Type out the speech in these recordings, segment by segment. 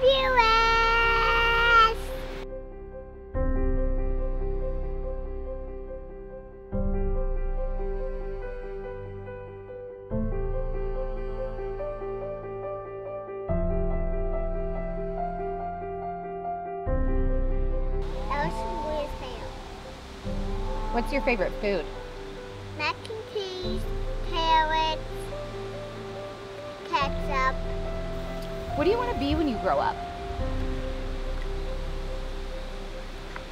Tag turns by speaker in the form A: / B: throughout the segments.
A: viewers!
B: What's your favorite food?
A: Mac and cheese, carrots, ketchup.
B: What do you want to be when you grow up?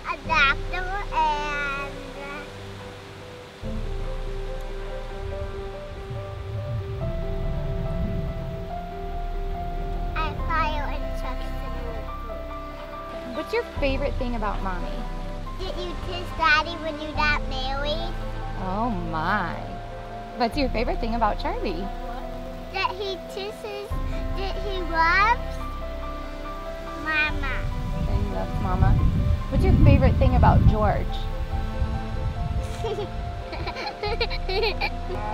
A: A doctor and a fire instruction.
B: What's your favorite thing about Mommy?
A: Did you kiss Daddy when you got married?
B: Oh my. What's your favorite thing about Charlie?
A: That he kisses, that he loves Mama.
B: That he loves Mama. What's your favorite thing about George?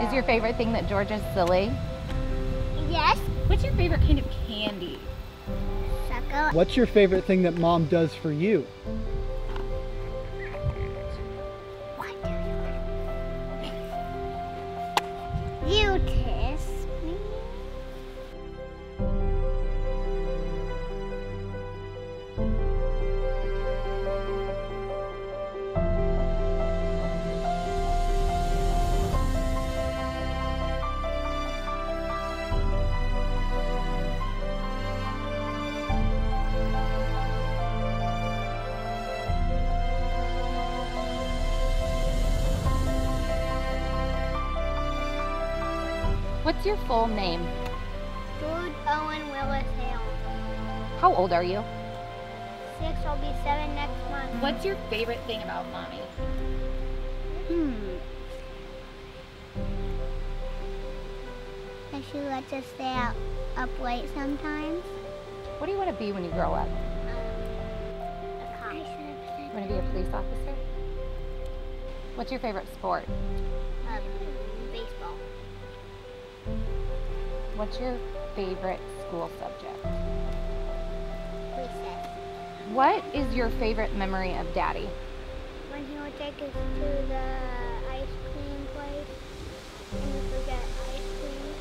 B: Is your favorite thing that George is silly?
A: Yes.
B: What's your favorite kind of candy?
A: Sucker.
C: What's your favorite thing that Mom does for you?
A: You kiss me.
B: What's your full name?
A: George Owen Willis Hale.
B: How old are you?
A: 6, I'll be 7 next month.
B: What's your favorite thing about Mommy?
A: Does she let us stay up late sometimes?
B: What do you want to be when you grow up?
A: A cop.
B: You want to be a police officer? What's your favorite sport?
A: Baseball.
B: What's your favorite school subject?
A: Recess.
B: What is your favorite memory of Daddy?
A: When he would take us to the ice cream place and we would get ice cream.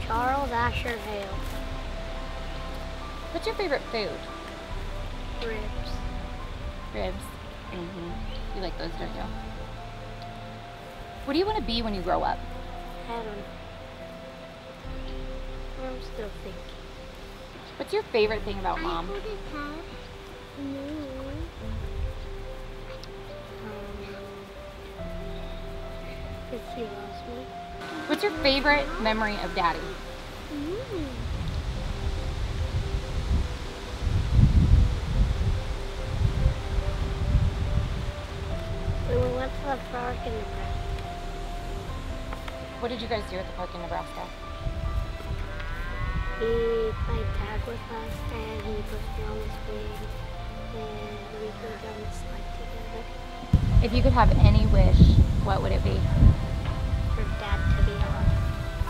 A: Charles Asher Hale.
B: What's your favorite food?
A: Ribs.
B: Ribs. You like those, don't you? What do you want to be when you grow up?
A: I don't know. I'm still thinking.
B: What's your favorite thing about Mom?
A: Because she loves me.
B: What's your favorite memory of Daddy?
A: When we went to the park in Nebraska.
B: What did you guys do at the park in Nebraska?
A: He played tag with us and he pushed me on the swing and we go down the slide together.
B: If you could have any wish, what would it be?
A: For Dad to be alive.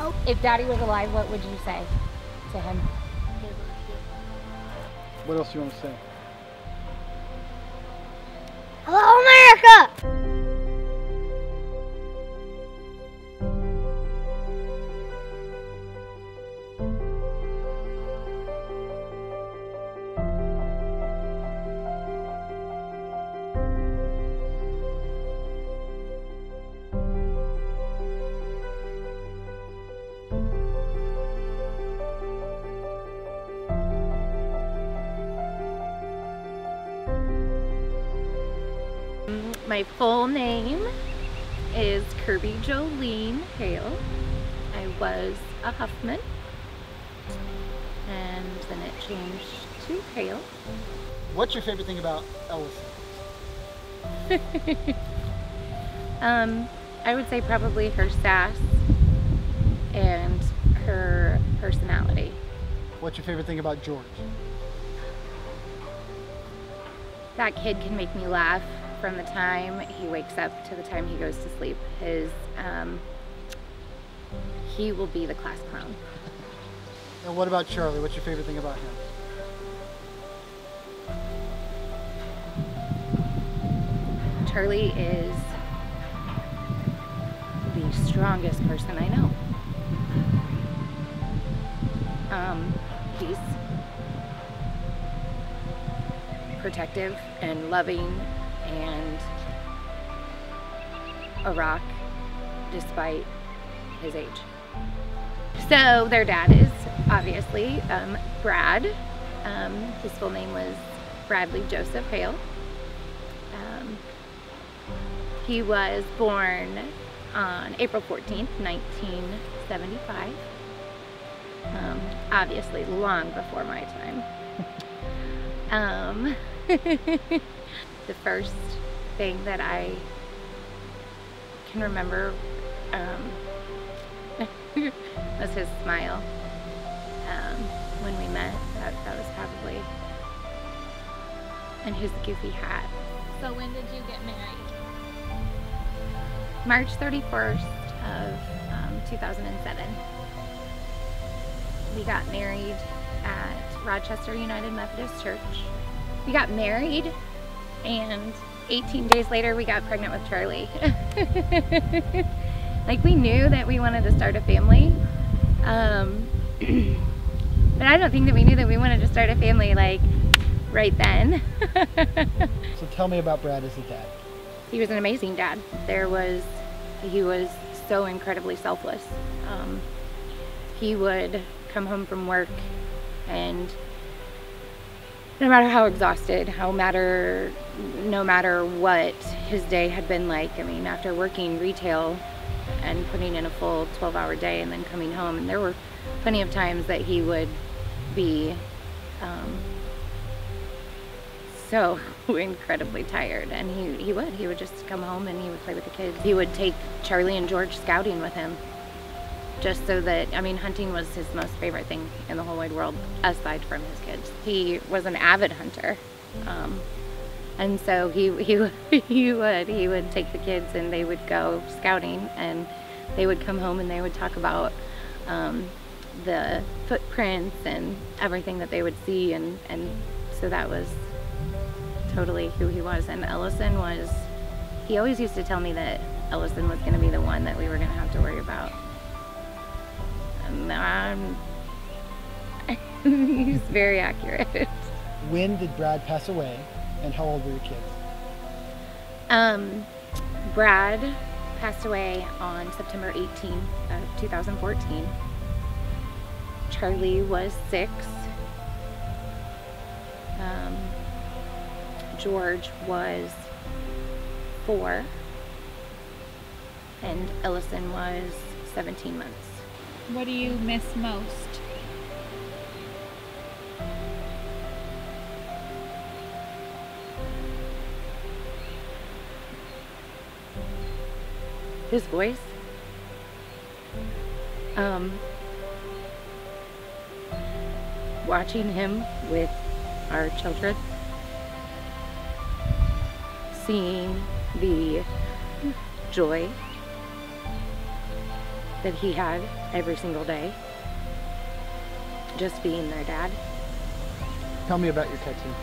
A: Oh,
B: If Daddy was alive, what would you say to him?
A: I love you.
C: What else do you want to say?
A: Hello, America!
B: My full name is Kirby Jolene Hale. I was a Huffman, and then it changed to Hale.
C: What's your favorite thing about Ellison?
B: I would say probably her sass and her personality.
C: What's your favorite thing about George?
B: That kid can make me laugh from the time he wakes up to the time he goes to sleep. He will be the class clown.
C: And what about Charlie? What's your favorite thing about him?
B: Charlie is the strongest person I know. He's protective and loving and a rock despite his age. So their dad is obviously Brad. His full name was Bradley Joseph Hale. He was born on April 14th, 1975. Obviously long before my time. The first thing that I can remember was his smile when we met. That was probably, and his goofy hat.
D: So when did you get married?
B: March 31st of 2007. We got married at Rochester United Methodist Church. We got married, and 18 days later we got pregnant with Charlie. Like, we knew that we wanted to start a family, but I don't think that we knew that we wanted to start a family like right then.
C: So tell me about Brad as a dad.
B: He was an amazing dad. He was so incredibly selfless. He would come home from work, and no matter how exhausted, no matter what his day had been like, I mean, after working retail and putting in a full 12-hour day and then coming home, and there were plenty of times that he would be so incredibly tired, and he would just come home and he would play with the kids. He would take Charlie and George scouting with him, just so that, I mean, hunting was his most favorite thing in the whole wide world aside from his kids. He was an avid hunter, and so he would take the kids and they would go scouting, and they would come home and they would talk about the footprints and everything that they would see, and so that was totally who he was. And Ellison was, he always used to tell me that Ellison was going to be the one that we were going to have to worry about. And he's very accurate.
C: When did Brad pass away, and how old were your kids?
B: Brad passed away on September 18th of 2014. Charlie was 6. George was 4. And Ellison was 17 months.
D: What do you miss most?
B: His voice. Watching him with our children, seeing the joy that he had every single day, just being their dad.
C: Tell me about your tattoo.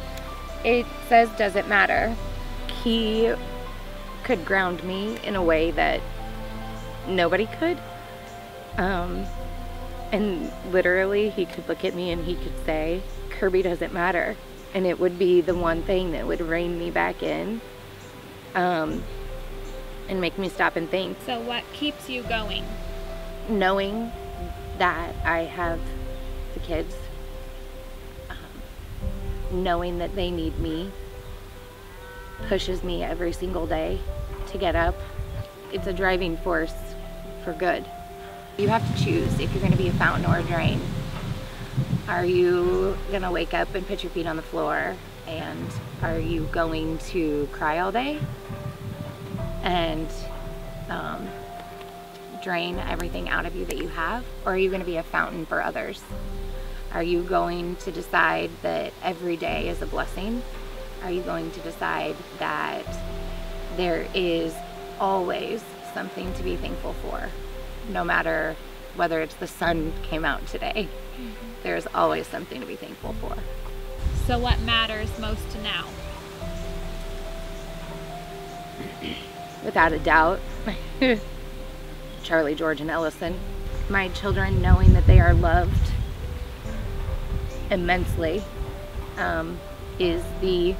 B: It says, "Doesn't matter." He could ground me in a way that nobody could. And literally he could look at me and he could say, "Kirby doesn't matter." And it would be the one thing that would rein me back in, and make me stop and think.
D: So what keeps you going?
B: Knowing that I have the kids, knowing that they need me, pushes me every single day to get up. It's a driving force for good. You have to choose if you're going to be a fountain or a drain. Are you going to wake up and put your feet on the floor, and are you going to cry all day and drain everything out of you that you have? Or are you going to be a fountain for others? Are you going to decide that every day is a blessing? Are you going to decide that there is always something to be thankful for? No matter whether it's the sun came out today, there's always something to be thankful for.
D: So what matters most now?
B: Without a doubt, Charlie, George, and Ellison. My children knowing that they are loved immensely is the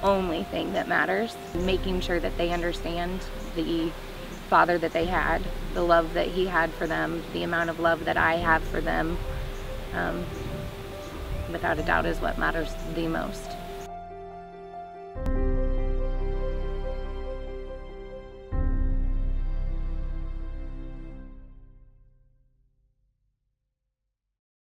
B: only thing that matters. Making sure that they understand the father that they had, the love that he had for them, the amount of love that I have for them, without a doubt is what matters the most.